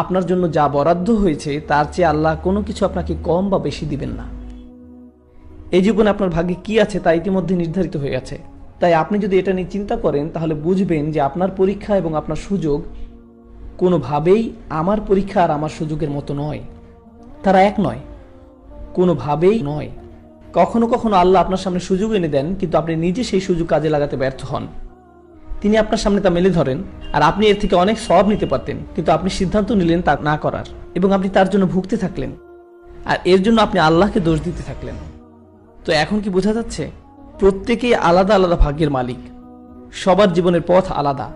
আপনার জন্য যা বরাদ্দ হয়েছে তার চেয়ে আল্লাহ কোনো কিছু আপনাকে কম বা বেশি দিবেন না। এই জীবনে আপনার ভাগ্যে কি আছে তা ইতিমধ্যে নির্ধারিত হয়ে গেছে। তাই আপনি যদি এটা নিয়ে চিন্তা করেন তাহলে বুঝবেন যে আপনার পরীক্ষা এবং আপনার সুযোগ কোনোভাবেই আমার পরীক্ষা আর আমার সুযোগের মতো নয়। তারা এক নয়, কোনোভাবেই নয়। কখনো কখনো আল্লাহ আপনার সামনে সুযোগ এনে দেন, কিন্তু আপনি নিজে সেই সুযোগ কাজে লাগাতে ব্যর্থ হন। তিনি আপনার সামনে তা মেলে ধরেন, আর আপনি এর থেকে অনেক সওয়াব নিতে পারতেন, কিন্তু আপনি সিদ্ধান্ত নিলেন তা না করার, এবং আপনি তার জন্য ভুগতে থাকলেন, আর এর জন্য আপনি আল্লাহকে দোষ দিতে থাকলেন। তো এখন কি বোঝা যাচ্ছে? প্রত্যেকেই আলাদা আলাদা ভাগ্যের মালিক, সবার জীবনের পথ আলাদা।